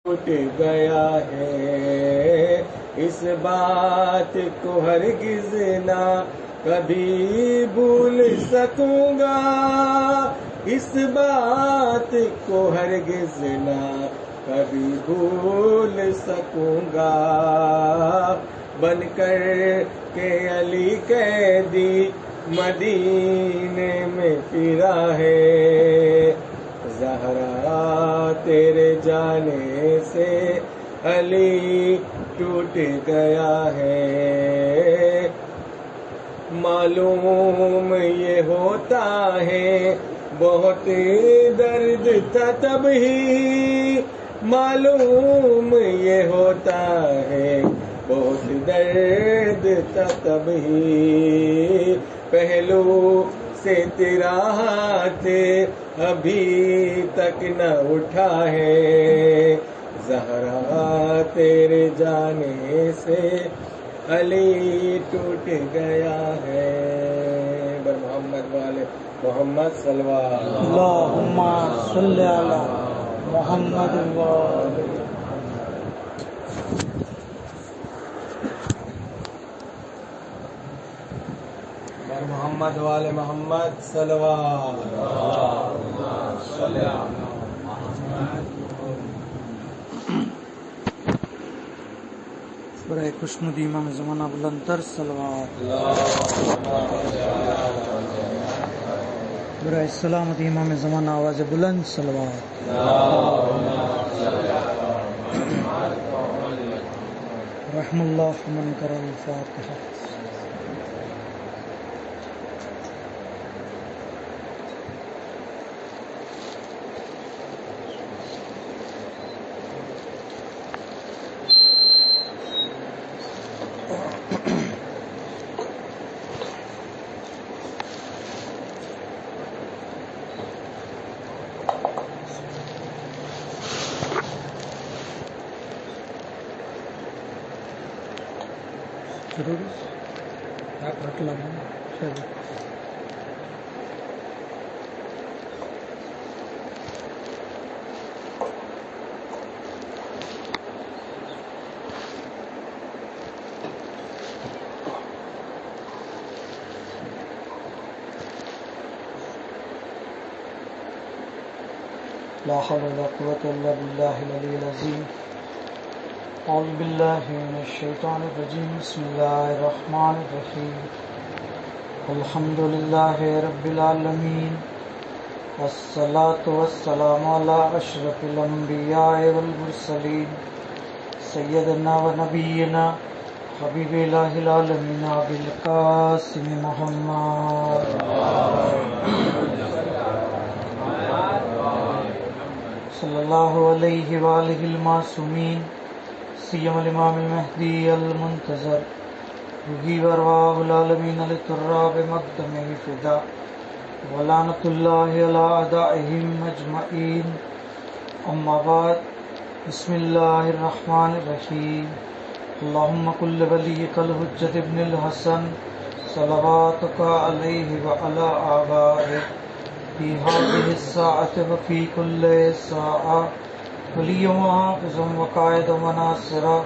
टूट गया है, इस बात को हरगिज ना कभी भूल सकूंगा, इस बात को हरगिज ना कभी भूल सकूंगा। बनकर के अली कैदी मदीने में फिरा है, ज़हरा तेरे जाने से अली टूट गया है। मालूम ये होता है बहुत दर्द था तब ही, मालूम ये होता है बहुत दर्द था तब ही। पहलू से तेरा हाथ अभी तक न उठा है, ज़हरा तेरे जाने से अली टूट गया है। बर मोहम्मद वाले मोहम्मद सल्लल्लाहु अल्लाहुम्मा सल्ली अला मोहम्मद वाले। बर मोहम्मद वाले मोहम्मद सल्लल्लाहु अलैहि बराए खुशनुदी इमाम ज़माना बुलंदतर सलवात, बराए सलामती इमाम ज़माना आवाज़ बुलंद सलवात। रहमुल्लाह फमन करल फातिहा। जरूर रख लो चलो। ला हौला वला कुव्वता इल्ला बिल्लाहिल अलिय्यिल अज़ीम। औज़ु बिल्लाहि मिनश शैतानिर रजीम। बिस्मिल्लाहिर रहमानिर रहीम। अल्हम्दुलिल्लाहि रब्बिल आलमीन, वस्सलातु वस्सलामु अला अशरफिल अंबिया'i वल मुरसलीन, सय्यदना व नबियना हबीबिल आलमीन अबिल कासिम मुहम्मद सल्लल्लाहु अलैहि व आलिहिल मासूमीन, सिय्यमल इमामिल महदी अल मुंतज़र, रूही वरवाहुल आलमीन अल तुर्राब मक़दमिहि फ़िदा, व लानतुल्लाहि अला अदाइहिम अजमईन। अम्मा बाद, बिस्मिल्लाहिर रहमानिर रहीम। अल्लाहुम्मा कुल्ल वलिय्यिकल हुज्जत इब्निल हसन सलवातुका अलैहि व अला आबाइहि फी हाज़िहि स्साअति व फी कुल्लि साअ, वलिय्यन व हाफ़िज़न व क़ाइदन व नासिरा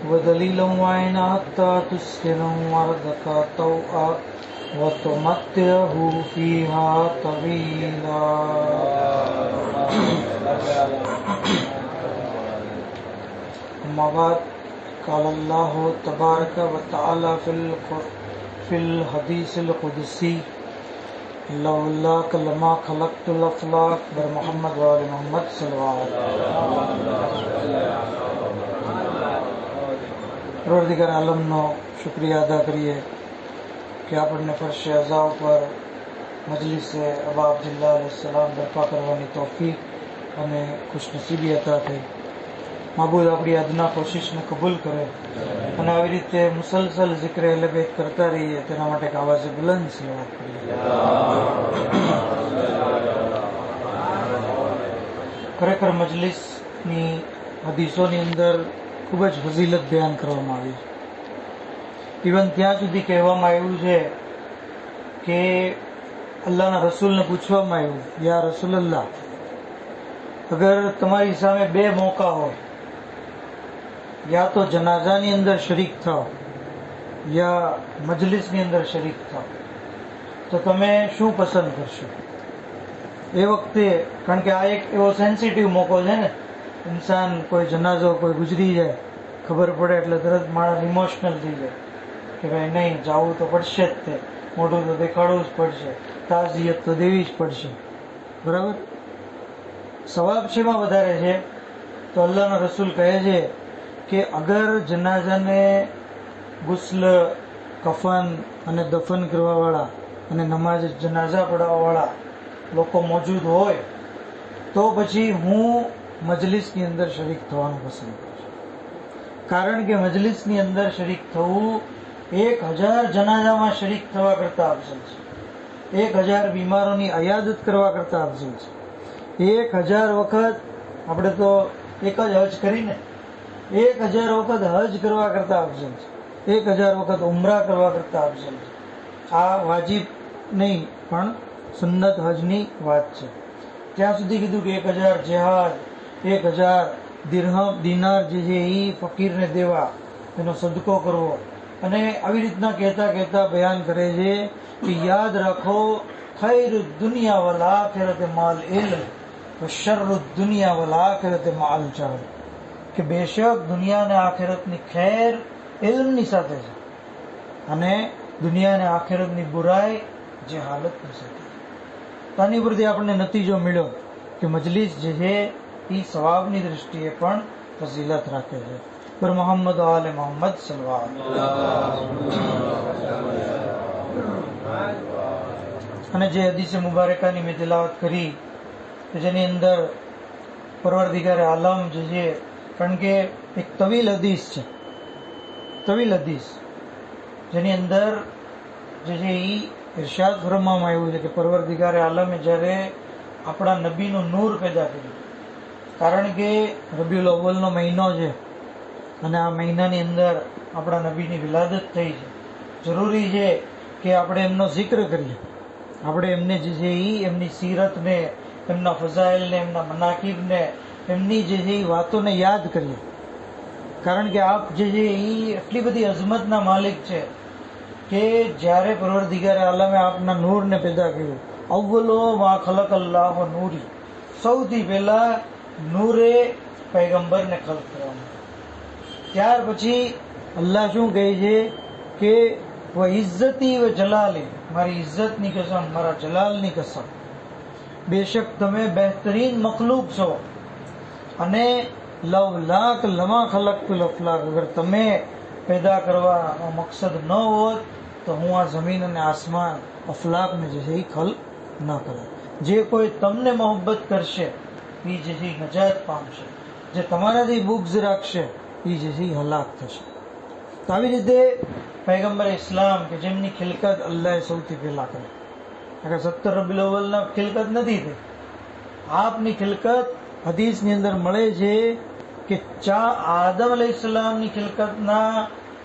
व दलीलन व ऐना हत्ता तुस्किनहु अर्दका तौआ व तुमत्तिअहु फ़ीहा तवीला। अम्मा बाद, क़ाल अल्लाहु तबारक व तआला फ़िल हदीसिल क़ुदसी, लौला कलमा खलक़तुल अफ़लाक। बर मोहम्मद व आले मोहम्मद सल्लल्लाहु परवरदिगार आलमनो शुक्रिया अदा करिए कि આપણને ફરશે અઝા ઉપર મજલિસે અબા અબ્દુલ્લાહ અલૈહિસ્સલામ બરપા કરવાની તૌફીક અને ખુશનસીબી અતા થઈ। માબૂદ આપણી અદના કોશિશને કબૂલ કરે અને આવી રીતે મુસલસલ ઝિક્ર અહલે બેત કરતા રહીએ, તેના માટે એક આવાજે બુલંદ સલાવત કરીએ। ખરેખર મજલિસની હદીસોની અંદર ખૂબ જ ફઝીલત બયાન કરવામાં આવી। ઇવન ત્યાં સુધી કહેવામાં આવ્યું છે કે અલ્લાહના રસૂલને પૂછવામાં આવ્યું, યા રસૂલલ્લાહ, અગર તમારી સામે બે મોકા હોય યા તો જનાઝાની અંદર શરીક થાઓ યા મજલિસની અંદર શરીક થાઓ, તો તમે શું પસંદ કરશો? એ વખતે, કારણ કે આ એક એવો સેન્સિટિવ મોકો છે ને, ઇન્સાન કોઈ જનાઝો કોઈ ગુજરી જાય ખબર પડે એટલે તરત માણસ ઇમોશનલ થઈ જાય કે ભાઈ નહીં, જવું તો પડશે જ, તે મોઢું તો દેખાડવું જ પડશે, તાઝિયત તો દેવી જ પડશે. બરાબર? સવાબ શેમાં વધારે છે? તો અલ્લાહના રસૂલ કહે છે કે અગર જનાઝાને ગુસ્લ, કફન અને દફન કરવાવાળા અને નમાઝ જનાઝા પઢાવવાવાળા લોકો મોજૂદ હોય તો પછી હું મજલિસની અંદર શરીક થવાનું પસંદ કરું છું. કારણ કે મજલિસની અંદર શરીક થવું 1000 જનાઝામાં શરીક થવા કરતા અફઝલ છે. 1000 બીમારોની અયાદત કરવા કરતા અફઝલ છે. 1000 વખત, આપણે તો એક જ હજ કરીને, 1000 વખત હજ કરવા કરતા અફઝલ છે. 1000 વખત ઉમરા કરવા કરતા અફઝલ છે. આ વાજિબ નહીં પણ સુન્નત હજની વાત છે. ત્યાં સુધી કીધું કે 1000 જેહાદ, 1000 દિરહમ દિનાર જે છે એ ફકીરને દેવા, એનો સદકો કરવો, અને આવી રીતના કહેતા કહેતા બયાન કરે છે કે યાદ રાખો, ખૈર દુનિયા વલ આખિરત માલ ઇલ્મ વ શર્ર દુનિયા વલ આખિરત માલ જાહલ, કે બેશક દુનિયા અને આખિરતની ખેર ઇલ્મની સાથે છે અને દુનિયા અને આખિરતની બુરાઈ જે હાલતની સાથે. આની પરથી આપણને નતીજો મળ્યો કે મજલિસ જે છે એ સવાબની દ્રષ્ટિએ પણ ફઝીલત રાખે છે. પર મોહમ્મદ આલે મોહમ્મદ સલ્લલ્લાહુ. અને જે હદીસે મુબારકાની મેં તિલાવત કરી કે જેની અંદર પરવરદિગારે આલમ જે છે, કારણ કે એક તવીલ હદીસ છે, તવીલ હદીસ, જેની અંદર જે છે એ ઇરશાદ ફરમાવવામાં આવ્યું છે કે પરવરદિગારે આલમે જ્યારે આપણા નબીનું નૂર પેદા કર્યું, કારણ કે રબીઉલ અવ્વલનો મહિનો છે અને આ મહિનાની અંદર આપણા નબીની વિલાદત થઈ છે. જરૂરી છે કે આપણે એમનો જિક્ર કરીએ, આપણે એમને જે છે એ એમની સીરતને, એમના ફઝાઇલને, એમના મનાકિબને, એમની જે છે એ વાતોને યાદ કરીએ. કારણ કે આપ જે છે એ એટલી બધી અઝમતના માલિક છે કે જ્યારે પરવરદિગારે આલમે આપના નૂરને પેદા કર્યું, અવ્વલો મા ખલક અલ્લાહ નૂરી, સૌથી પહેલા નૂરે પૈગંબરને ખલક કરવામાં. ત્યાર પછી અલ્લાહ શું કહે છે કે વ ઇઝ્ઝતી વ જલાલી, મારી ઇજ્જતની કસમ, મારા જલાલની કસમ, બેશક તમે બહેતરીન મખલૂક છો અને લવલાક લમા ખલકતુલ અફલાક, અગર તમે પેદા કરવાનો મકસદ ન હોત તો હું આ જમીન અને આસમાન અફલાકને જે છે એ ખલ્ક ન કરે. જે કોઈ તમને મોહબ્બત કરશે એ જે છે નજાત પામશે, જે તમારાથી બુગ્ઝ રાખશે એ જે છે હલાક થશે. તો આવી રીતે પૈગંબર ઇસ્લામ કે જેમની ખિલકત અલ્લાહે સૌથી પહેલા કરી, અગર 17 રબીઉલ અવ્વલના ખિલકત નથી થઈ, આપની ખિલકત હદીસની અંદર મળે છે કે આદમ અલૈહિસ્સલામની ખિલકતના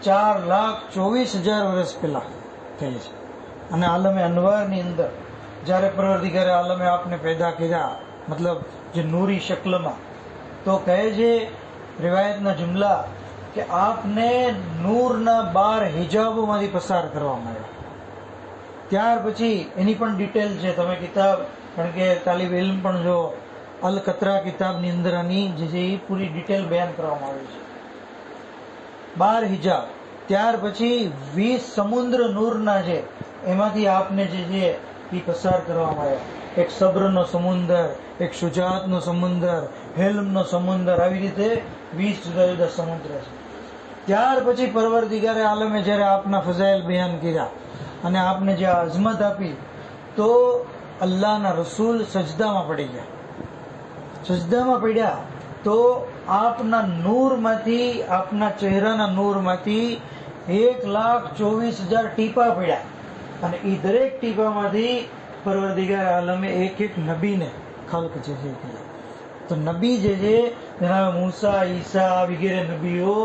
4,24,000 વર્ષ પહેલા થઈ છે. અને આલમે અનવારની અંદર જ્યારે પરવરદિગારે આલમે આપને પેદા કર્યા, મતલબ જે નૂરી શક્લમાં, તો કહે છે રિવાયતના જુમલા કે આપને નૂરના 12 હિજાબોમાંથી પસાર કરવામાં આવ્યા. ત્યાર પછી એની પણ ડિટેલ છે, તમે કિતાબ, કારણ કે તાલિબ ઇલ્મ પણ જો અલ કતરા કિતાબની અંદર આની જે છે એ પૂરી ડિટેલ બયાન કરવામાં આવી છે. 12 હિજાબ, ત્યાર પછી 20 સમુદ્ર નૂરના છે, એમાંથી આપને જે છે એ પસાર કરવામાં આવ્યા. એક સબ્રનો સમુદર, એક શુજાતનો સમુદર, હિલ્મનો સમુદર, આવી રીતે 20 જુદા જુદા સમુદ્ર છે. ત્યાર પછી પરવરદિગારે આલમે જ્યારે આપના ફઝાઇલ બયાન કર્યા અને આપને જે અઝમત આપી, તો અલ્લાહના રસૂલ સજદામાં પડી ગયા. સજદામાં પડ્યા તો આપના નૂરમાંથી, આપના ચહેરાના નૂરમાંથી 1,24,000 ટીપા પડ્યા અને એ દરેક ટીપામાંથી પરવરદિગાર આલમે એક એક નબીને ખલ્ક જે છે કર્યા. તો નબી જે છે જનાબ મૂસા, ઈસા વગેરે નબીઓ,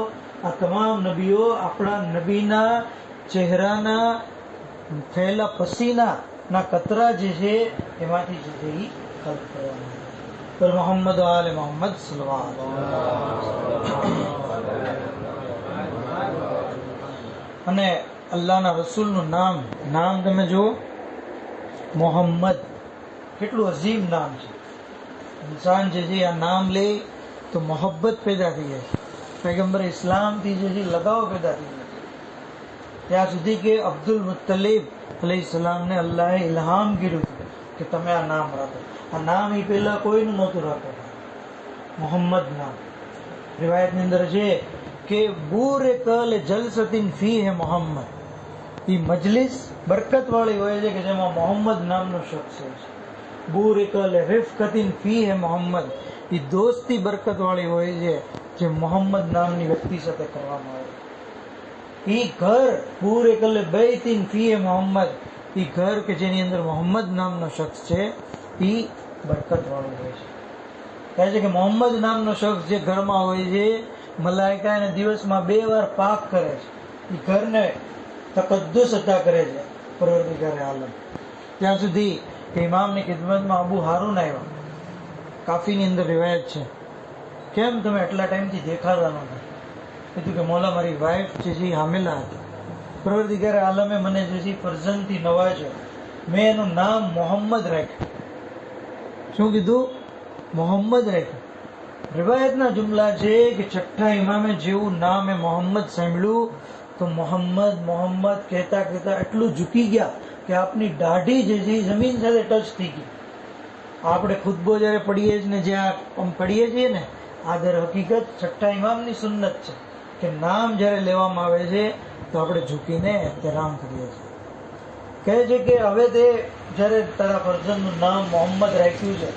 આ તમામ નબીઓ આપણા નબીના ચહેરાના થયેલા પસીનાના કતરા જે છે એમાંથી જે છે એ ખલ્ક કરવામાં. પર મોહમ્મદ આલે મોહમ્મદ સલ્લલ્લાહુ અલૈહિ વસલ્લમ. અને અલ્લાહના રસૂલનું નામ તમે જુઓ, મોહમ્મદ, કેટલું અઝીમ નામ છે. ઇન્સાન જે છે આ નામ લે તો મોહબ્બત પેદા થઈ જાય છે. પૈગંબર ઇસ્લામથી જે છે લગાવ પેદા થઈ જાય છે. ત્યાં સુધી કે અબ્દુલ મુત્તલિબ અલૈહિસ્સલામને અલ્લાહે ઇલ્હામ કર્યું હતું કે તમે આ નામ રાખો. આ નામ એ પહેલા કોઈનું નહોતું રાખતું, મોહમ્મદ નામ. રિવાયતની અંદર છે કે બૂરે કલ જલસતિન ફી હે મોહમ્મદ, એ મજલિસ બરકત વાળી હોય છે કે જેમાં મોહમ્મદ નામનો શખ્સ હોય છે. બૂરે કલ રિફકતિન ફી હે મોહમ્મદ, એ દોસ્તી બરકત વાળી હોય છે જે મોહમ્મદ નામની વ્યક્તિ સાથે કરવામાં આવે. એ ઘર પૂરે કલે બૈતિન ફી હે મોહમ્મદ, એ ઘર કે જેની અંદર મોહમ્મદ નામનો શખ્સ છે એ બરકત વાળું હોય છે. કહે છે કે મોહમ્મદ નામનો શખ્સ જે ઘરમાં હોય છે, મલાઈકા એને દિવસમાં 2 વાર પાક કરે છે. એ ઘરને તકદ્દુસ અતા કરે છે પરવરદિગારે આલમ. ત્યાં સુધી કે ઇમામની ખિદમતમાં અબુ હારૂન આવ્યા. કાફીની અંદર રિવાયત છે, કેમ તમે એટલા ટાઈમથી દેખાતા નહોતા? કીધું કે મોલા મારી વાઈફ જે છે હામેલા હતી. પરવરદિગારે આલમે મને જે છે ફરજંદથી નવાજ્યો, મેં એનું નામ મોહમ્મદ રાખ્યું. શું કીધું? મોહમ્મદ રાખ્યું. રિવાયતના જુમલા છે કે છઠ્ઠા ઇમામે જેવું નામ એ મોહમ્મદ સાંભળ્યું તો મોહમ્મદ કહેતા કહેતા એટલું ઝૂકી ગયા કે આપની દાઢી જે છે જમીન સાથે ટચ થઈ ગઈ. આપણે ખુતબો જયારે પડીએ છીએ ને જ્યાં પડીએ છીએ ને, આ દર હકીકત છઠ્ઠા ઇમામની સુન્નત છે કે નામ જયારે લેવામાં આવે છે તો આપણે ઝૂકીને એહતરામ કરીએ છીએ. કહે છે કે હવે તે જયારે તારા ફરજંદનું નામ મોહમ્મદ રાખ્યું છે,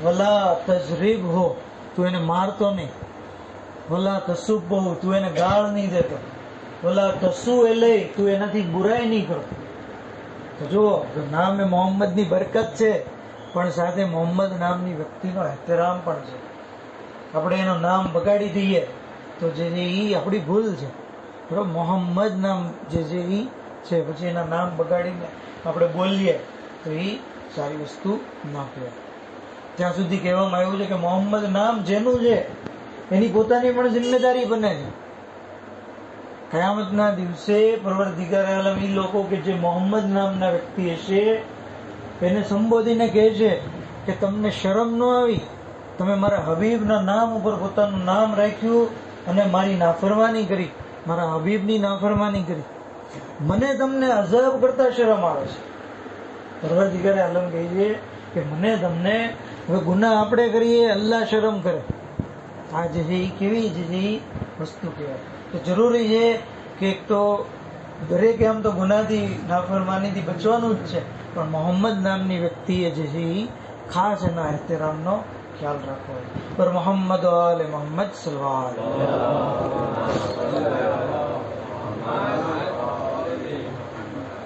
વલા તજરીબ હો, તું એને મારતો નહીં. વલા તસુબ હો, તું એને ગાળ નહીં દેતો. વલા તસુ એલે, તું એનાથી બુરાઈ નહીં કરો. તો જુઓ, નામ એ મોહમ્મદની બરકત છે, પણ સાથે મોહમ્મદ નામની વ્યક્તિનો એહતરામ પણ છે. આપણે એનું નામ બગાડી દઈએ તો જે છે એ આપણી ભૂલ છે. બરોબર, મોહમ્મદ નામ જે છે એ છે, પછી એના નામ બગાડીને આપણે બોલીએ તો એ સારી વસ્તુ ના કહેવાય. ત્યાં સુધી કહેવામાં આવ્યું છે કે મોહમ્મદ નામ જેનું છે એની પોતાની પણ જિમ્મેદારી બને છે. કયામતના દિવસે પરવરદિગાર આલમ એ લોકો કે જે મોહમ્મદ નામના વ્યક્તિ હશે એને સંબોધીને કહે છે કે તમને શરમ ન આવી? તમે મારા હબીબના નામ ઉપર પોતાનું નામ રાખ્યું અને મારી નાફરમાની કરી, મારા હબીબની નાફરમાની કરી. મને તમને અઝાબ કરતા શરમ આવે છે. પરવરદિગાર આલમ કહે છે કે મને તમને, હવે ગુનાહ આપણે કરીએ, અલ્લાહ શરમ કરે. આ જે છે એ કેવી જે છે એ વસ્તુ કહેવાય. તો જરૂરી છે કે એક તો દરેકે આમ તો ગુનાથી નાફરમાનીથી બચવાનું જ છે, પણ મોહમ્મદ નામની વ્યક્તિએ જે છે એ ખાસ એના એહતરામનો ખ્યાલ રાખવો હોય. પર મોહમ્મદ આલે મોહમ્મદ સલ્લલ્લાહુ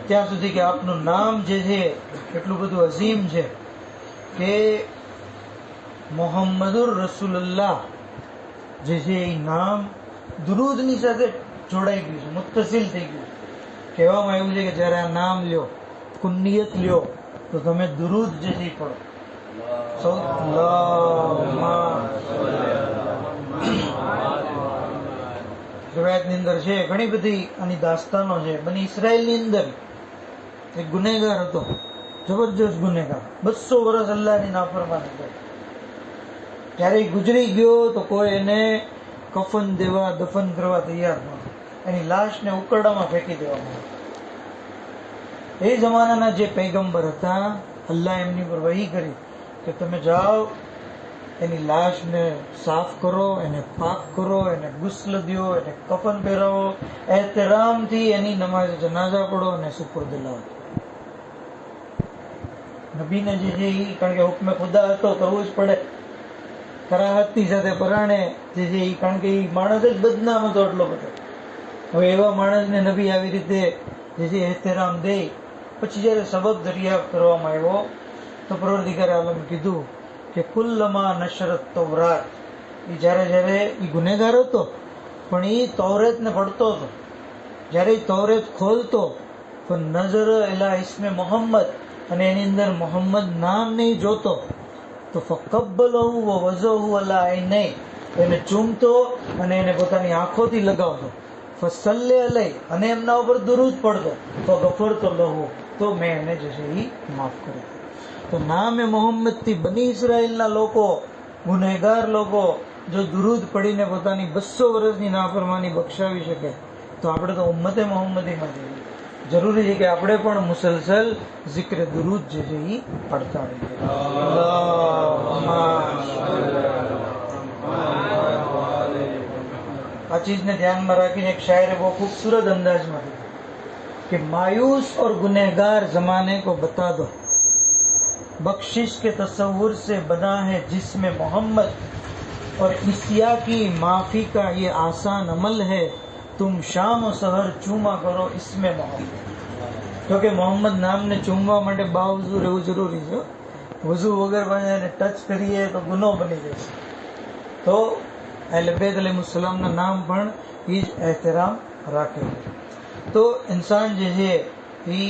ત્યાં સુધી કે આપનું નામ જે છે એટલું બધું અઝીમ છે કે મોહમ્મદુર રસૂલુલ્લાહ જે છે એ નામ દુરૂદની સાથે જોડાઈ ગયું છે, મુત્તસિલ થઈ ગયું. કહેવામાં આવ્યું છે કે જયારે આ નામ લ્યો, કુન્નિયત લ્યો, તો તમે દુરૂદ જે છે પડો. રિવાયતની અંદર છે, ઘણી બધી આની દાસ્તાનો છે. બની ઇસરાયલની અંદર એક ગુનેગાર હતો, જબરજસ્ત ગુનેગાર, 200 વર્ષ અલ્લાહની નાફરમાની કરી. ત્યારે ગુજરી ગયો તો કોઈ એને કફન દેવા, દફન કરવા તૈયાર ન. એની લાશને ઉકરડામાં ફેંકી દેવામાં આવી. એ જમાનાના જે પૈગંબર હતા, અલ્લાહ એમની પર વહી કરી કે તમે જાઓ, એની લાશને સાફ કરો, એને પાક કરો, એને ગુસ્લ દો, એને કફન પહેરાવો, એહતરામથી એની નમાઝ જનાઝા પઢો અને સુપુર્દ લાવો. નબીને જે છે એ, કારણ કે હુકમે ખુદા હતો, કરવું જ પડે. કરાહતની સાથે પરાણે જે છે એ, કારણ કે એ માણસ જ બદનામ હતો એટલો બધો. હવે એવા માણસને નબી આવી રીતે જે છે એહતરામ દે. પછી જયારે સબબ દરિયાફ્ત કરવામાં આવ્યો તો પરવરદિગારે આલમ કીધું કે કુલ્લમા નશરત તૌરાત, એ જયારે એ ગુનેગાર હતો પણ એ તૌરેતને પડતો હતો. જયારે એ તૌરેત ખોલતો તો નજર એલા ઇસ્મે મોહમ્મદ, અને એની અંદર મોહમ્મદ નામ નહીં જોતો તો ફકબ્બલહુ વ વઝહુ અલા ઐનૈ, એને ચૂમતો અને એને પોતાની આંખોથી લગાવતો. ફસલ્લે અલૈ, અને એમના ઉપર દુરૂદ પડતો, તો ગફરતો લહુ, તો મેં એને જે છે એ માફ કર્યો. તો નામે મોહમ્મદ થી બની ઇસરાયેલના લોકો, ગુનેગાર લોકો જો દુરૂદ પડીને પોતાની 200 વર્ષની નાફરમાની બક્ષાવી શકે, તો આપણે તો ઉમ્મતે મોહમ્મદીમાં જઈએ. જરૂરી છે કે આપણે પણ મુસલસલ zikr દુરૂદ જે છે એ પડતા રહીએ. આ ચીજને ધ્યાનમાં રાખીને એક શાયરે બહુ खूबसूरत अंदाज में कि मायूस और गुनहगार जमाने को बता दो, बख्शिश के तस्वुर से बना है जिसमें मोहम्मद, और इसिया की माफी का ये आसान अमल है, तुम शाम और सहर चूमा करो इसमें मोहम्मद. તો કે મોહમ્મદ નામને ચૂમવા માટે બાવજુ રહેવું જરૂરી છે. વજુ વગર પણ એને ટચ કરીએ તો ગુનો બની જશે. તો અહલે બેત અલૈહિસ્સલામના નામ પણ એ જ એહતરામ રાખે. તો ઇન્સાન જે છે એ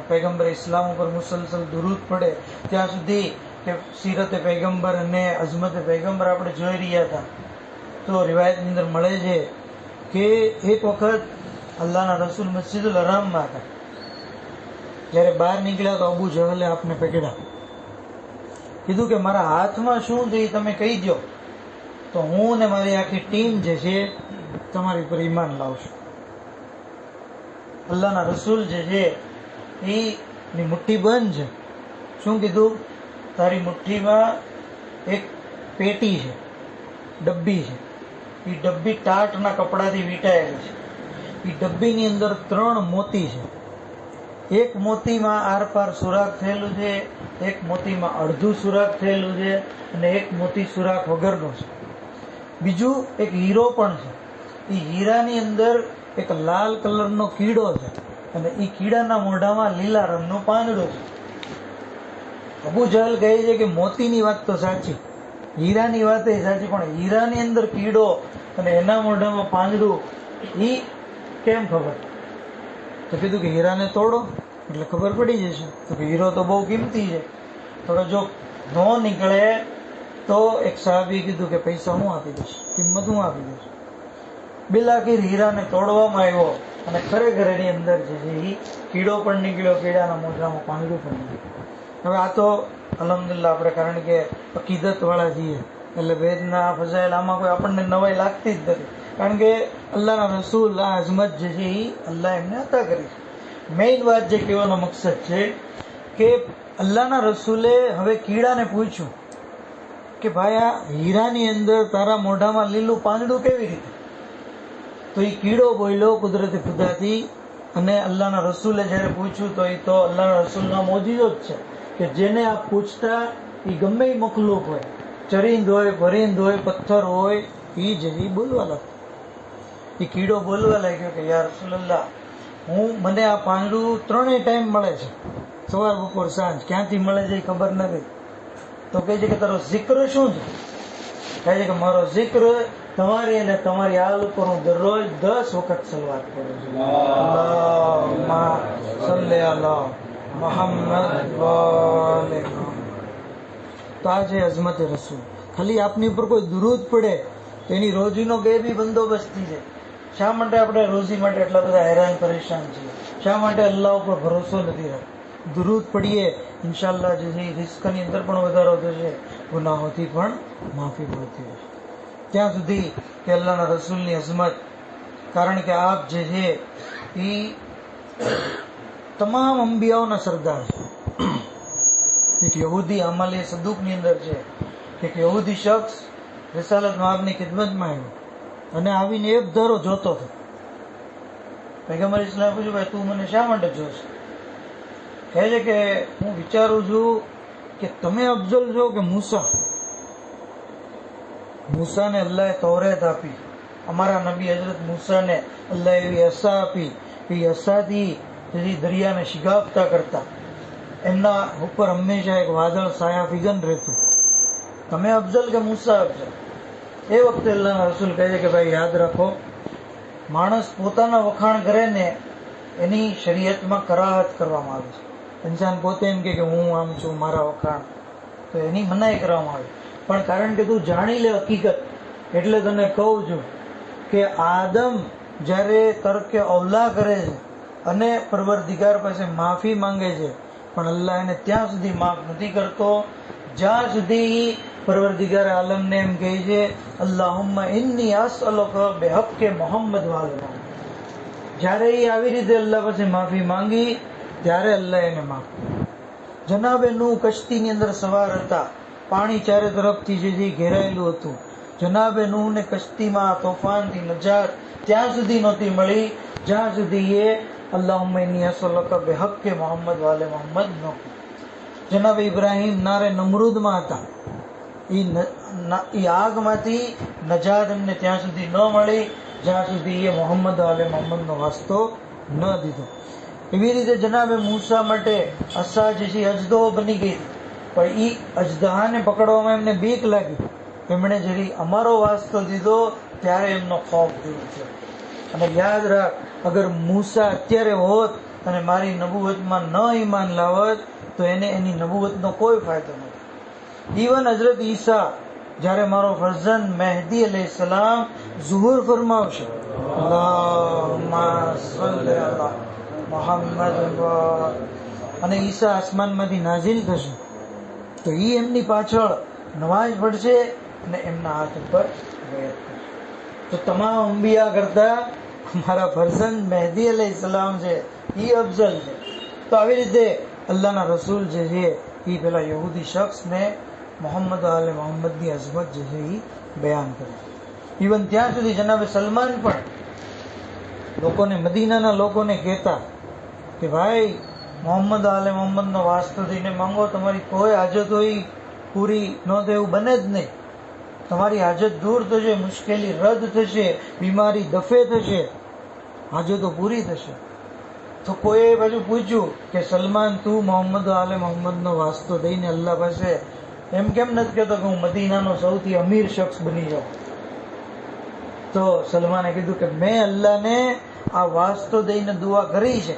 પૈગંબર ઇસ્લામ ઉપર મુસલસલ દુરૂદ પડે ત્યાં સુધી કે સીરતે પૈગંબર અને અઝમતે પૈગંબર આપણે જોઈ રહ્યા હતા. તો રિવાયતની અંદર મળે છે કે એક વખત અલ્લાહના રસૂલ મસ્જિદુલ હરામમાં હતા. જ્યારે બહાર નીકળ્યા તો અબુ જહલે આપને પકડ્યા. કીધું કે મારા હાથમાં શું છે તમે કહી દો, તો હું ને મારી આખી ટીમ જે છે તમારી પર ઈમાન લાવશું. અલ્લાહના રસૂલ જે છે એની મુઠ્ઠી બંધ છે. શું કીધું? તારી મુઠ્ઠીમાં એક પેટી છે, ડબ્બી છે. એ ડબ્બી ટાટના કપડાથી વીંટાયેલી છે. એ ડબ્બીની અંદર 3 મોતી છે. એક મોતીમાં આરપાર સુરાખ થયેલું છે, એક મોતીમાં અડધું સુરાખ થયેલું છે, અને એક મોતી સુરાખ વગરનો છે. બીજું એક હીરો પણ છે. એ હીરાની અંદર એક લાલ કલરનો કીડો છે, અને એ કીડાના મોઢામાં લીલા રંગનું પાંદડું છે. અબુ જહલ કહે છે કે મોતીની વાત તો સાચી, હીરાની વાત એ સાચી, પણ હીરાની અંદર કીડો અને એના મોઢામાં પાંદડું એ કેમ ખબર? તો કીધું કે હીરાને તોડો એટલે ખબર પડી જશે. તો કે હીરો તો બહુ કિંમતી છે. તો જો ન નીકળે તો એક સાહેબે કીધું કે પૈસા હું આપી દઈશ, કિંમત હું આપી દઈશ. બિલાખીર હીરાને તોડવામાં આવ્યો, અને ખરેખર એની અંદર જે છે એ કીડો પણ નીકળ્યો, કીડાના મોઢામાં પાંદડું પણ નીકળ્યું. હવે આ તો અલ્હમ્દુલિલ્લાહ આપણે, કારણ કે અકીદત વાળા છીએ એટલે વેદના ફઝાઇલ આમાં કોઈ આપણને નવાઈ લાગતી જ નથી. કારણ કે અલ્લાહના રસૂલ આ અઝમત જે છે એ અલ્લાહ એમને અતા કરી છે. મેઇન વાત જે કહેવાનો મકસદ છે કે અલ્લાહના રસૂલે હવે કીડાને પૂછ્યું કે ભાઈ આ હીરાની અંદર તારા મોઢામાં લીલું પાંદડું કેવી રીતે? તો એ કીડો બોલ્યો કુદરતી ખુદાથી. અને અલ્લાહના રસૂલે જ્યારે પૂછ્યું તો એ તો અલ્લાહના રસૂલનો મોજીઝો જ છે કે જેને આપ પૂછતા એ ગમે એ મખલુક હોય, ચરિંદ હોય, પરિંદ હોય, પથ્થર હોય, એ જે બોલવા લાગતો. એ કીડો બોલવા લાગ્યો કે યા રસૂલલ્લાહ, મને આ પાંદડું 3 ટાઈમ મળે છે, સવાર, બપોર, સાંજ. ક્યાંથી મળે છે એ ખબર નથી. તો કહે છે કે તારો zikr શું છે? કહે છે કે મારો zikr તમારી અને તમારી આલ ઉપર હું દરરોજ 10 વખત સલવાત કરું છું. અલ્લાહુમ્મા સલ્લી અલા મુહમ્મદ વ આલે મુહમ્મદ. તો આ છે અઝમતે રસૂલ. ખાલી આપની ઉપર કોઈ દુરૂદ પડે તો એની રોજીનો ગેબી બંદોબસ્ત થઈ જાય. શા માટે આપણે રોજી માટે એટલા બધા હેરાન પરેશાન છીએ? શા માટે અલ્લાહ ઉપર ભરોસો નથી રાખતો? દુરૂદ પડીએ, ઇન્શાઅલ્લાહ જે છે રિસ્કની અંદર પણ વધારો થશે, ગુનાહોથી પણ માફી મળતી હશે. ત્યાં સુધી કે અલ્લાહના રસૂલની અઝમત, કારણ કે આપ જે છે એ તમામ અંબિયાઓના સરદાર છે. એક યહૂદી અમાલી સદુકની અંદર છે, એક યહૂદી શખ્સ રિસાલતમાં આપની ખિદમતમાં આવ્યો અને આવીને એક ધારો જોતો હતો. પૈગંબર ઇસ્લામે પૂછ્યું, ભાઈ તું મને શા માટે જોશ? કહે છે કે હું વિચારું છું કે તમે અફઝલ છો કે મૂસા? મૂસાને અલ્લાહે તૌરેત આપી, અમારા નબી હજરત મૂસાને અલ્લાહે એવી અસા આપી કે એ અસાથી દરિયાને શિગાફતા કરતા. એમના ઉપર હંમેશા એક વાદળ સાયા ફિગન રહેતું. તમે અફઝલ કે મૂસા અફઝલ? એ વખતે અલ્લાહના રસૂલ કહે છે કે ભાઈ યાદ રાખો, માણસ પોતાના વખાણ કરે ને એની શરીયતમાં કરાહત કરવામાં આવે છે. ઇન્સાન પોતે એમ કે હું આમ છું, મારા વખાણ, તો એની મનાઈ કરવામાં આવે. પણ કારણ કે તું જાણી લે હકીકત એટલે તને કહું છું કે આદમ જ્યારે તર્કે અવલા કરે છે અને પરવરદિગાર પાસે માફી માંગે છે, પણ અલ્લાહ એને ત્યાં સુધી માફ નથી કરતો જ્યાં સુધી પરવરદિગાર આલમને એમ કહે છે અલ્લાહુમ્મા ઇન્ની અસઅલુકા બિહક્કે મુહમ્મદ વાલ મુહમ્મદ. જ્યારે એ આવી રીતે અલ્લાહ પાસે માફી માંગી ત્યારે અલ્લાહ એને માફ કર્યું. જનાબે નૂહ કશ્તીની અંદર સવાર હતા, પાણી ચારે તરફથી જે ઘેરાયેલું હતું. જનાબે નૂહને કશ્તીમાં તોફાનથી નજાત ત્યાં સુધી નહોતી મળી જ્યાં સુધી એ અલ્લાહુમ્મા ઇન્ની અસઅલુકા બિહક્કે મુહમ્મદ વાલે મુહમ્મદ ન કહ્યું. જનાબ ઇબ્રાહીમ નારે નમરૂદમાં હતા, એ આગમાંથી નજાત એમને ત્યાં સુધી ન મળી જ્યાં સુધી એ મોહમ્મદ વાલે મોહમ્મદનો વાસ્તો ન દીધો. એવી રીતે જનાબે મૂસા માટે અસા જે છે અજદો બની ગઈ, પણ એ અજદાને પકડવામાં એમને બીક લાગી. એમણે જરી અમારો વાસ્તો દીધો ત્યારે એમનો ખોફ દૂર થયો. અને યાદ રાખ, અગર મૂસા અત્યારે હોત અને મારી નબુવતમાં ન ઈમાન લાવત તો એને એની નબુવતનો કોઈ ફાયદો નથી. ઇવન હઝરત ઈસા જ્યારે મારો ફરઝંદ મહેદી અલૈહિસ્સલામ ઝુહુર ફરમાવશે, અલ્લાહુમ્મા સલ્લી અલા મુહમ્મદ, અને ઈસા આસમાનમાંથી નાઝિલ થશે તો એ એમની પાછળ નમાઝ પડશે અને એમના હાથ ઉપર બેત કરશે. તો તમામ અંબિયા કરતા મારા ફરઝંદ મહેદી અલૈહિસ્સલામ છે એ અફઝલ છે. તો આવી રીતે અલ્લાહના રસૂલ જે છે એ પેલા યહૂદી શખ્સને મોહમ્મદ આલે મોહમ્મદની અઝમત જે છે એ બયાન કરે. ઇવન ત્યાં સુધી જનાબે સલમાન પણ લોકોને, મદીનાના લોકોને કહેતા કે ભાઈ મોહમ્મદ આલે મોહમ્મદનો વાસ્તો દઈને માંગો, તમારી કોઈ હાજત હોય પૂરી ન થાય એવું બને જ નહીં. તમારી હાજત દૂર થશે, મુશ્કેલી રદ થશે, બીમારી દફે થશે, હાજતો પૂરી થશે. તો કોઈએ પાછું પૂછ્યું કે સલમાન, તું મોહમ્મદ આલે મોહમ્મદનો વાસ્તો દઈને અલ્લાહ પાસે એમ કેમ નથી કહેતો કે હું મદીનાનો સૌથી અમીર શખ્સ બની જાઉં? તો સલમાને કીધું કે મેં અલ્લાહને આ વાસ્તો દઈને દુઆ કરી છે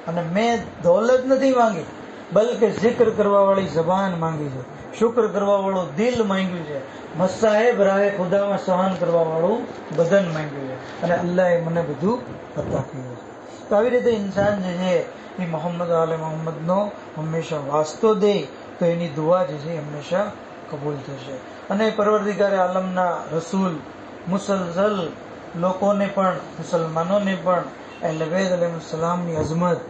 અને મેં દોલત નથી માંગી, બલકે zikr કરવા વાળી જબાન માંગી છે, શુક્ર કરવા વાળું દિલ માંગ્યું છે, મસાહેબ રાહે ખુદામાં સહન કરવા વાળું બદન માંગ્યું છે, અને અલ્લાહે મને બધું અતા કર્યું છે. તો આવી રીતે ઇન્સાન જે છે એ મોહમ્મદ આલે મોહમ્મદનો હંમેશા વાસ્તો દે તો એની દુઆ જે છે હંમેશા કબૂલ થશે. અને પરવરદિગાર આલમના રસૂલ મુસલસલ લોકોને પણ, મુસલમાનોને પણ અહેલ બેત અલૈહિસ્સલામની અઝમત,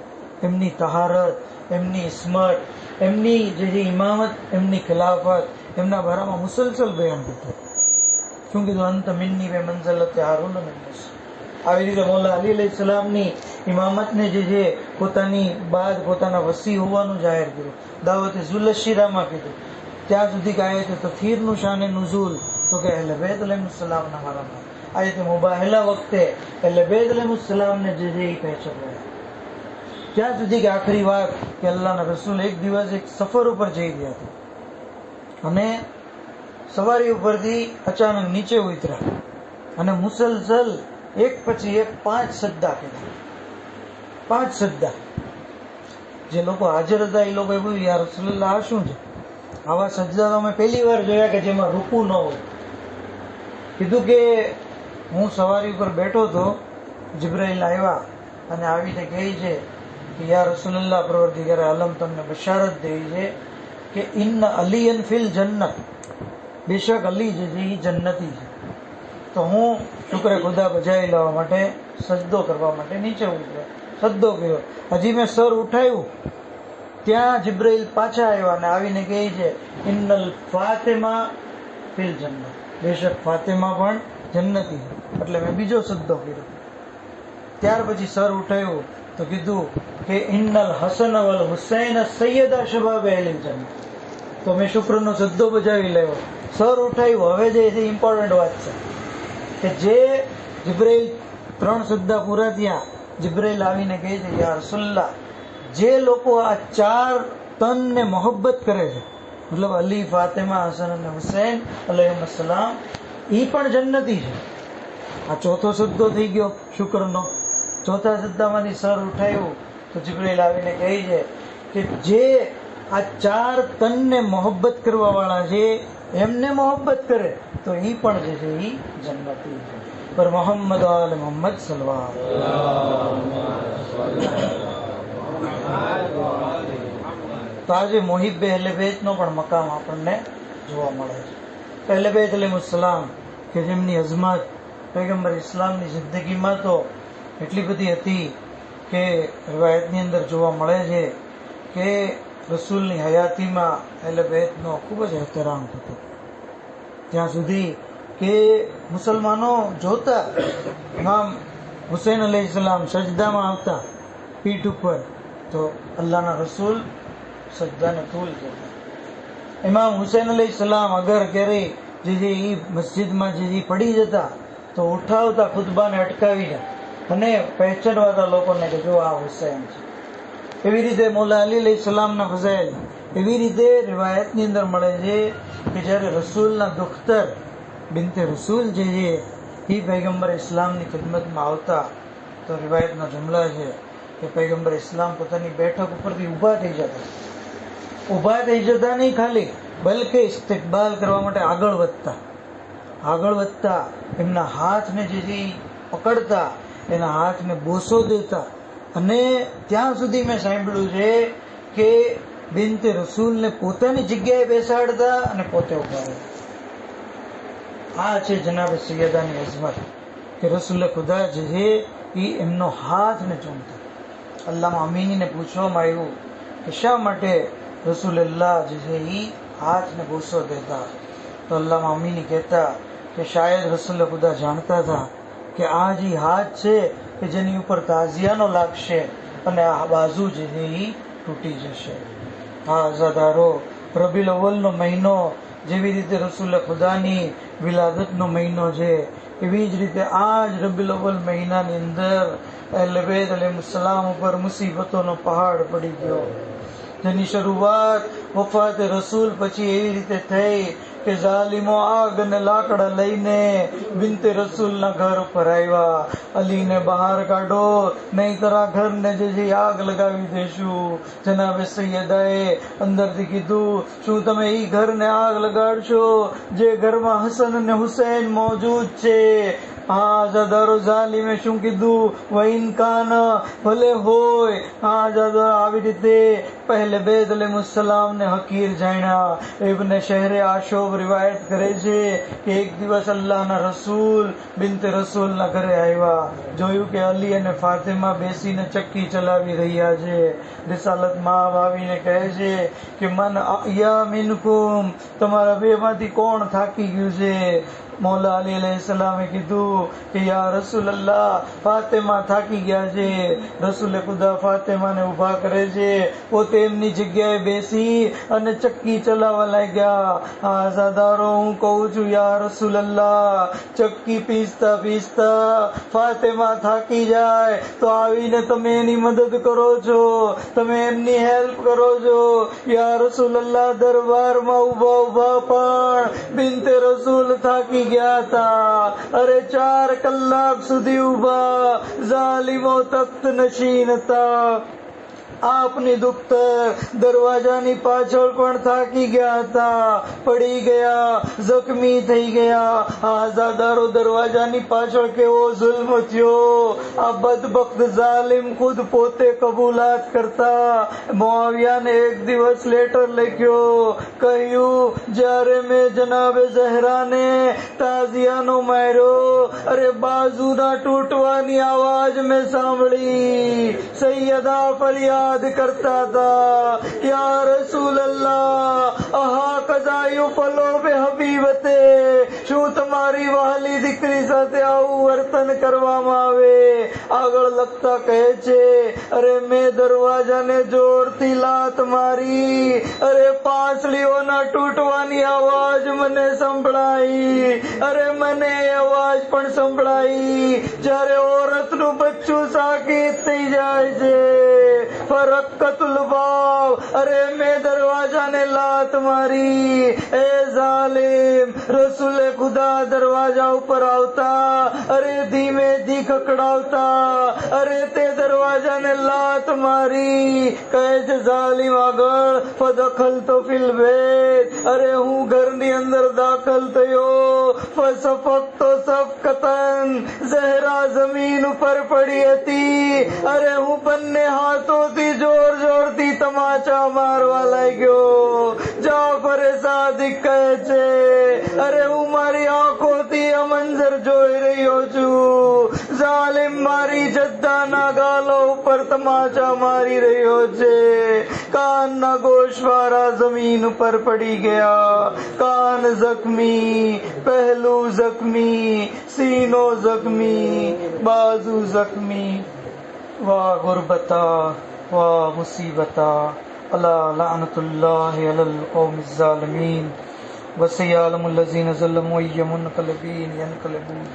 એમની તહારત, એમની ઇસ્મત, એમની જે ઇમામત, એમની ખિલાફત, એમના બારામાં મુસલસલ બયાન કરતા. શું કીધું? અંત મિન્ની બે મંઝલત હારૂન મિન મૂસા. આવી રીતે મૌલા અલી અલૈહિસ્સલામની ઇમામતને જે છે પોતાની બાદ પોતાના વસી હોવાનું જાહેર કર્યું. દાવતે ઝુલશીરામાં કીધું. ત્યાં સુધી કે આયતે તફહીરનું શાને નુઝુલ, તો કે અહેલ બેત અલૈહિસ્સલામના બારામાં. આયતે મુબાહલા વખતે અહેલ બેત અલૈહિસ્સલામને જે છે એ પહેચાન રહ્યા. ત્યાં સુધી કે આખરી વાત કે અલ્લાહના રસૂલ એક દિવસ એક સફર ઉપર જઈ રહ્યા હતા અને સવારી ઉપરથી અચાનક નીચે ઉતર્યા અને મુસલસલ એક પછી એક 5 સજદા કર્યા. 5 સજદા. જે લોકો હાજર હતા એ લોકો એવું, યા રસૂલલ્લાહ આ શું છે? આવા સજદા તો અમે પહેલી વાર જોયા કે જેમાં રૂકુ ન હોય. કીધું કે હું સવારી ઉપર બેઠો હતો, જિબ્રાઈલ આવ્યા અને આવીને કહે છે કે યા રસૂલલ્લાહ, પરવરદિગાર આલમ તમને બશારત દે છે કે ઇન્ન અલીયન ફિલ જન્નત, બેશક અલી જે છે એ જન્નતી છે. તો હું શુક્ર ખુદા બજાવી લેવા માટે, સજદો કરવા માટે નીચે ઉતર્યો, સજદો કર્યો. હજી મેં સર ઉઠાવ્યું ત્યાં જિબ્રાઈલ પાછા આવ્યા અને આવીને કહે છે ઇન્નલ ફાતિમા ફિલ જન્નત, બેશક ફાતિમા પણ જન્નતી છે. એટલે મેં બીજો સજદો કર્યો. ત્યાર પછી સર ઉઠાવ્યું તો કીધું કે ઇન્નલ હસન વલ હુસૈન સૈયદા શબાબ અહેલ જન્નત. તો મેં શુક્રનો સજદો બજાવી લેવો, સર ઉઠાવ્યું. હવે જે છે ઇમ્પોર્ટન્ટ વાત છે કે જે જિબ્રાઈલ 3 સજદા પૂરા થયા, જિબ્રાઈલ આવીને કહે છે યા રસૂલલ્લાહ, જે લોકો આ 4 તનને મોહબ્બત કરે છે, મતલબ અલી, ફાતિમા, હસન અને હુસૈન અલૈહિસ્સલામ, એ પણ જન્નતી છે. આ ચોથો સજદો થઈ ગયો શુક્રનો. ચોથા સજદામાંથી સર ઉઠાવ્યું તો જિબ્રાઈલ આવીને કહે છે કે જે આ 4 તનને મોહબ્બત કરવા વાળા છે એમને મોહબ્બત કરે તો એ પણ જે છે એ જન્નતી છે. पर मोहम्मद वाले मोहम्मद सलवार। તો આજે મોહિબ્બે અહલે બેતનો પણ મકામ આપણને જોવા મળે છે. અહલે બેત અલૈહિસ્સલામ કે જેમની અઝમત પૈગંબર ઇસ્લામની જિંદગીમાં તો એટલી બધી હતી કે રિવાયતની અંદર જોવા મળે છે કે રસૂલની હયાતીમાં અહલે બેતનો ખૂબ જ એહતરામ થતો, ત્યાં સુધી કે મુસલમાનો જોતા ઇમામ હુસૈન અલૈહિસ્સલામ સજદામાં આવતા પીઠ ઉપર તો અલ્લાહના રસૂલ સજદાને ભૂલ જતા. ઇમામ હુસૈન અલૈહિસ્સલામ અગર ક્યારેય જે મસ્જિદમાં જે પડી જતા તો ઉઠાવતા ખુતબાને અટકાવીને અને પહેચાનવાતા લોકોને કે જો આ હુસૈન છે. એવી રીતે મોલા અલી અલૈહિસ્સલામના ફઝાઇલ એવી રીતે રિવાયતની અંદર મળે છે કે જ્યારે રસૂલના દુખ્તર બિનતે રસૂલ જે છે એ પૈગંબર ઇસ્લામની ખિદમતમાં આવતા તો રિવાયતનો જુમલા છે કે પૈગંબર ઇસ્લામ પોતાની બેઠક ઉપરથી ઊભા થઈ જતા નહીં ખાલી, બલકે ઇસ્તિકબાલ કરવા માટે આગળ વધતા એમના હાથને જે પકડતા એના હાથને બોસો દેતા. અને ત્યાં સુધી મેં સાંભળ્યું છે કે બિનતે રસૂલને પોતાની જગ્યાએ બેસાડતા અને પોતે ઉભા રહેતા. આ છે જનાબ સૈયદાની અઝમત કે રસૂલ ખુદા જે છે એ એમનો હાથને ચૂમતા. અલ્લામા અમીનીને પૂછવામાં આવ્યું કે શા માટે રસૂલુલ્લાહ જે છે એ હાથને બોસો દેતા, તો અલ્લામા અમીની કહેતા કે શાયદ રસૂલ ખુદા જાણતા હતા કે આ જે હાથ છે કે જેની ઉપર તાઝિયાનો લાગશે અને આ બાજુ જે છે એ તૂટી જશે. હા અઝાદારો, રબીઉલ અવ્વલનો મહિનો જેવી રીતે રસૂલ ખુદાની વિલાદતનો મહિનો છે એવી જ રીતે આ જ રબીઉલ અવ્વલ મહિનાની અંદર અહલે બેત અલૈહિસ્સલામ ઉપર મુસીબતોનો પહાડ પડી ગયો, જેની શરૂઆત વફાત રસૂલ પછી એવી રીતે થઈ કે ઝાલિમો આગ અને લાકડા લઈને બિનતે રસૂલના ઘર ઉપર આવ્યા. અલીને બહાર કાઢો નહીંતર આ ઘરને જે આગ લગાવી દેશું. જનાબે સૈયદાએ અંદરથી કીધું શું તમે એ ઘરને આગ લગાડશો જે ઘરમાં હસન અને હુસૈન મોજૂદ છે? હા જાદારો ઝાલિમે શું કીધું? વઈન કાન, ભલે હોય. હા જાદા આવી રીતે પહેલે બેદ અલૈહિસ્સલામને હકીર જાણ્યા. ઇબ્ન શહેરે આશોબ રિવાયત કરે છે કે એક દિવસ અલ્લાહના રસૂલ બિનતે રસૂલના ઘરે આવ્યા, જોયું કે અલી અને ફાતિમા બેસીને ચક્કી ચલાવી રહ્યા છે. રિસાલતમાં આવીને કહે છે કે મન યા મિનકુમ, તમારા બેમાંથી કોણ થાકી ગયું છે? મૌલા અલી અલૈહિસ્સલામે કીધું કે યા રસૂલલ્લાહ, ફાતિમા થાકી ગયા છે. રસૂલે ખુદા ફાતિમાને ઉભા કરે છે, પોતે એમની જગ્યાએ બેસી અને ચક્કી ચલાવવા લાગ્યા. આઝાદારો, હું કહું છું યા રસૂલલ્લાહ, ચક્કી પીસતા ફાતિમા થાકી જાય તો આવીને તમે એની મદદ કરો છો, તમે એમની હેલ્પ કરો છો. યા રસૂલલ્લાહ, દરબારમાં ઉભા પણ બિનતે રસૂલ થાકી ગયા હતા. અરે 4 કલાક સુધી ઉભા, ઝાલિમો તખ્ત નશીન હતા. આપની દુખ્તર દરવાજાની પાછળ પણ થાકી ગયા હતા, પડી ગયા, જખમી થઈ ગયા. આઝાદારો, દરવાજાની પાછળ કેવો જુલ્મ થયો. આ બદબખ્ત ઝાલિમ ખુદ પોતે કબૂલાત કરતા. મુઆવિયાને એક દિવસ લેટર લખ્યો, કહ્યું જ્યારે મેં જનાબે ઝહરાને તાઝિયાનો માર્યો, અરે બાજુના તૂટવાની આવાજ મેં સાંભળી. સૈયદા ફરિયાદ करता था, या रसूल अल्लाह अहा कजायु फलो पे हबीबते, શું તમારી વહાલી દીકરી સાથે આવું વર્તન કરવામાં આવે? આગળ લખતા કહે છે, અરે મેં દરવાજાને જોરથી લાત મારી, અરે પાંસળીઓના તૂટવાની આવાજ મને સંભળાઈ. અરે મને અવાજ પણ સંભળાઈ જ્યારે ઓરતનું બચ્ચું સાકીત થઈ જાય છે. ફરક્કતુલ બાબ, અરે મેં દરવાજાને લાત મારી. એ ઝાલિમ, રસૂલે ખુદા દરવાજા ઉપર આવતા, અરે ધીમેથી ખખડાવતા, અરે તે દરવાજાને લાત મારી. કહે છે ઝાલિમ આગળ, ફદખલતો ફિલ બેત, અરે હું ઘરની અંદર દાખલ થયો. ફસફકતો સફકતન, जहरा जमीन पर पड़ी હતી अरे હું બંને હાથોથી જોર જોરથી તમાચા મારવા લાગ્યો જાફર સાદિક કહે છે અરે હું મારી આંખોથી આ મંજર જોઈ રહ્યો છું જાલિમ મારી જદ્દાના ગાલો ઉપર તમાચા મારી રહ્યો છે કાનના ગોશવારા જમીન પર પડી ગયા કાન જख्मी पहलू जख्मी सीनो जख्मी बाजू जख्मी वाह गुरबता वाह मुसीबता अला लानतुल्लाहि अलल कौमिज़ ज़ालिमीन वसयअलमुल लज़ीना ज़लमू यमुनक़लबीन यनक़लबून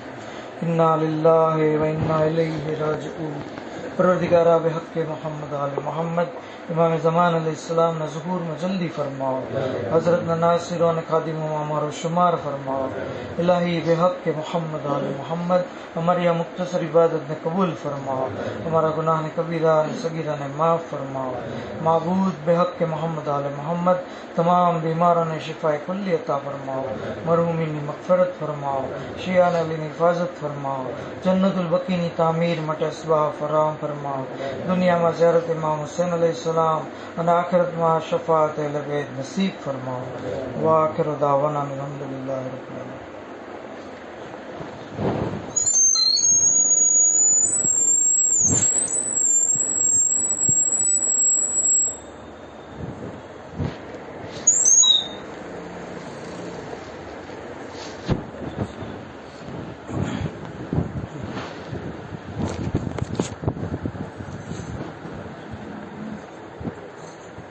इन्ना लिल्लाहि व इन्ना इलैहि राजिऊन। परवरदिगारा बेहक़ के मोहम्मद आले मोहम्मद इमाम ज़मान अलैहिस्सलाम ने ज़ुहूर में जल्दी फरमाओ हज़रत न नासिरों ने खादिम मामारो शुमार फरमाओ इलाही बेहक़ के मोहम्मद आले मोहम्मद हमारी यह मुख्तसर इबादत ने कबूल फरमाओ हमारा गुनाह ने कबीरा ने सगीरा ने माफ़ फरमाओ माबूद बेहक़ के मोहम्मद आले मोहम्मद तमाम बीमारों ने शिफाए कुल्ली अता फरमाओ मरहूमीन की मग़फ़िरत फरमाओ शिया ने अली हिफाजत फरमाओ जन्नतुल बकी की तामीर मटे असबाब फराम फरमाओ दुनिया में ज़ियारत इमाम हुसैन अलैहिस्सलाम और आखिरत में शफाअत अहले बैत नसीब फरमाओ व आखिर दावाना अल्हम्दुलिल्लाहि रब्बिल आलमीन।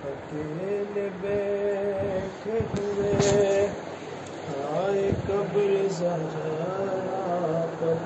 अकेले बैठे हुए आए कब्र ज़हरा पर